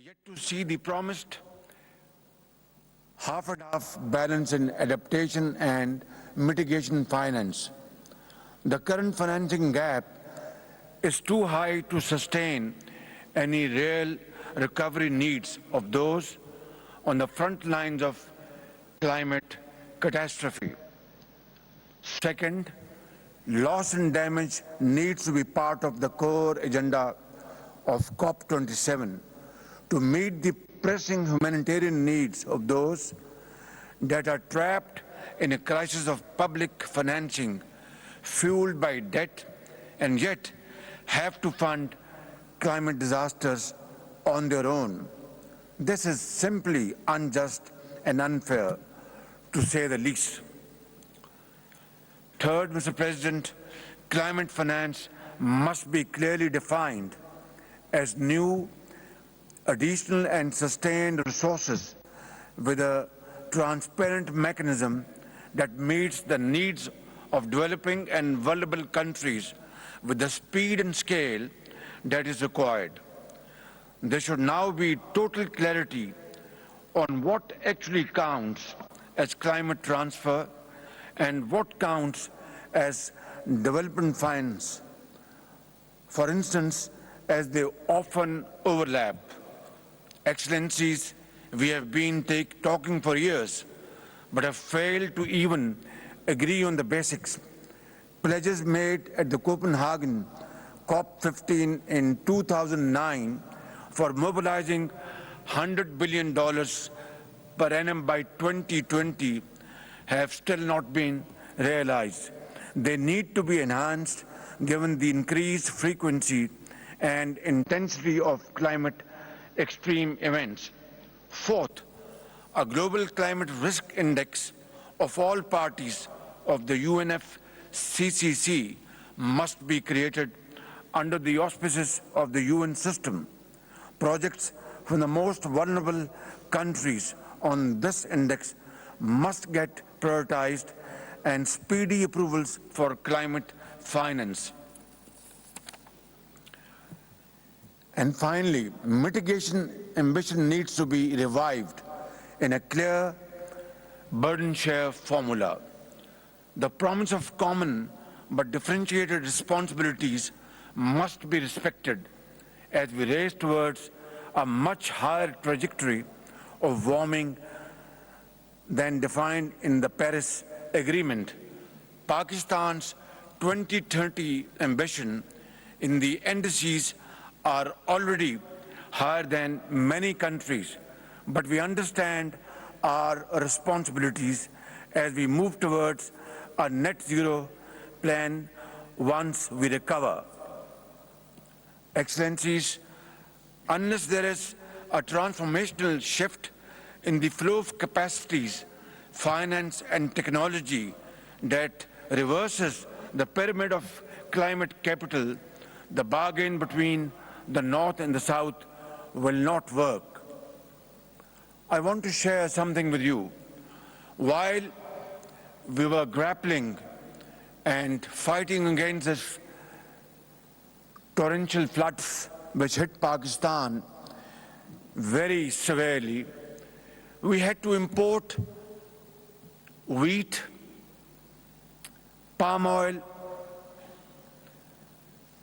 yet to see the promised half and half balance in adaptation and mitigation finance. The current financing gap is too high to sustain any real recovery needs of those on the front lines of climate catastrophe. Second, loss and damage needs to be part of the core agenda of COP27 to meet the pressing humanitarian needs of those that are trapped in a crisis of public financing fueled by debt and yet have to fund climate disasters on their own. This is simply unjust and unfair, to say the least. Third, Mr. President, climate finance must be clearly defined as new, additional and sustained resources with a transparent mechanism that meets the needs of developing and vulnerable countries with the speed and scale that is required. There should now be total clarity on what actually counts as climate transfer and what counts as development finance, for instance, as they often overlap. Excellencies, we have been talking for years, but have failed to even agree on the basics. Pledges made at the Copenhagen COP15 in 2009 for mobilizing $100 billion per annum by 2020 have still not been realized. They need to be enhanced given the increased frequency and intensity of climate extreme events. Fourth, a global climate risk index of all parties of the UNFCCC must be created under the auspices of the UN system. Projects from the most vulnerable countries on this index must get prioritized and speedy approvals for climate finance. And finally, mitigation ambition needs to be revived in a clear burden share formula. The promise of common but differentiated responsibilities must be respected as we race towards a much higher trajectory of warming than defined in the Paris Agreement. Pakistan's 2030 ambition in the indices are already higher than many countries, but we understand our responsibilities as we move towards a net zero plan once we recover. Excellencies, unless there is a transformational shift in the flow of capacities, finance and technology that reverses the pyramid of climate capital, the bargain between the North and the South will not work. I want to share something with you. While we were grappling and fighting against this torrential floods which hit Pakistan very severely, we had to import wheat, palm oil,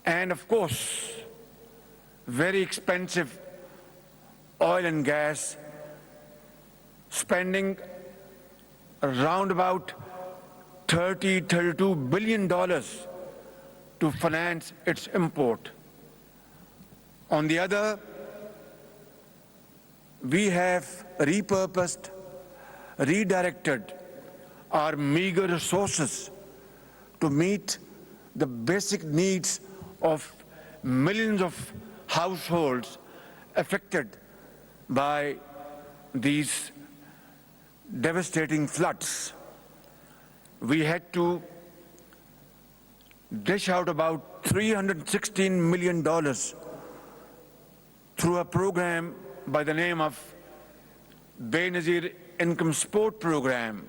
and of course, very expensive oil and gas, spending around about $32 billion to finance its import. On the other, we have repurposed, redirected our meager resources to meet the basic needs of millions of households affected by these devastating floods. We had to dish out about $316 million through a program by the name of Benazir Income Support Program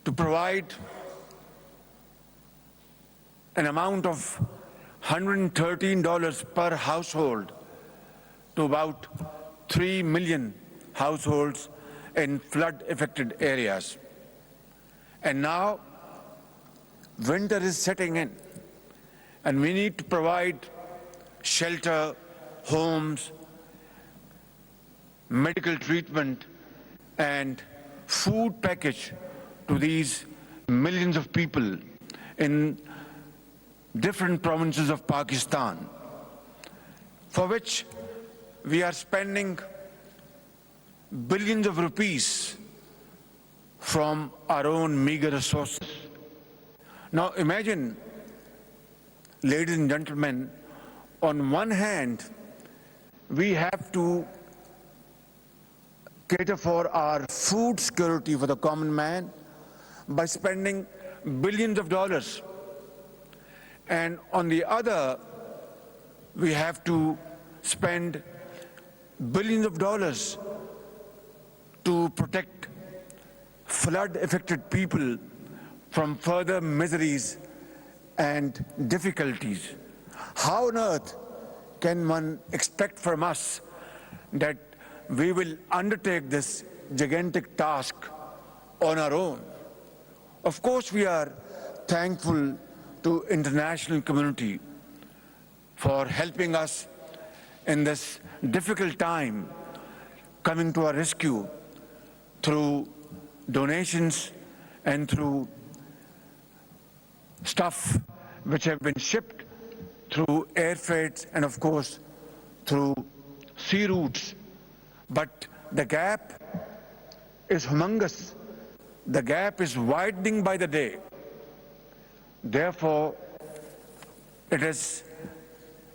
to provide an amount of $113 per household to about 3 million households in flood-affected areas. And now winter is setting in, and we need to provide shelter, homes, medical treatment, and food package to these millions of people in different provinces of Pakistan, for which we are spending billions of rupees from our own meager resources. Now imagine, ladies and gentlemen, on one hand, we have to cater for our food security for the common man by spending billions of dollars. And on the other, we have to spend billions of dollars to protect flood-affected people from further miseries and difficulties. How on earth can one expect from us that we will undertake this gigantic task on our own? Of course, we are thankful to international community for helping us in this difficult time, coming to our rescue through donations and through stuff which have been shipped through air freights and of course through sea routes. But the gap is humongous. The gap is widening by the day. Therefore, it is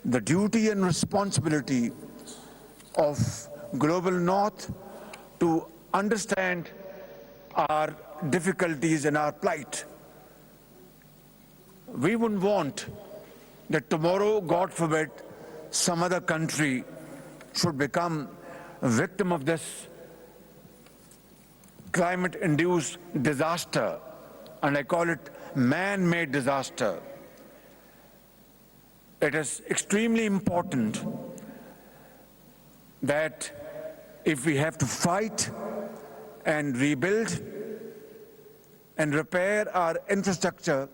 the duty and responsibility of Global North to understand our difficulties and our plight. We wouldn't want that tomorrow, God forbid, some other country should become a victim of this climate-induced disaster, and I call it man-made disaster. It is extremely important that if we have to fight and rebuild and repair our infrastructure,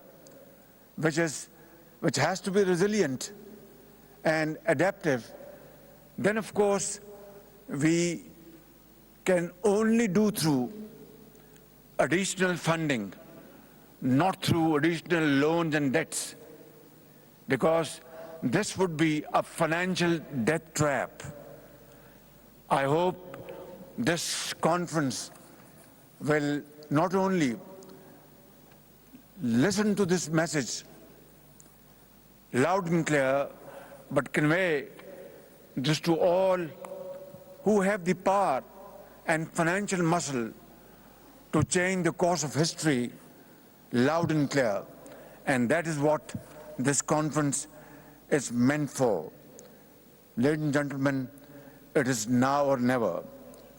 which has to be resilient and adaptive, then of course we can only do through additional funding, not through additional loans and debts, because this would be a financial death trap. I hope this conference will not only listen to this message loud and clear, but convey this to all who have the power and financial muscle to change the course of history loud and clear. And that is what this conference is meant for. Ladies and gentlemen, it is now or never.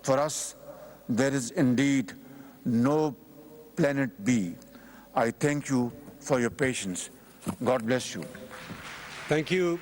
For us, there is indeed no planet B. I thank you for your patience. God bless you. Thank you.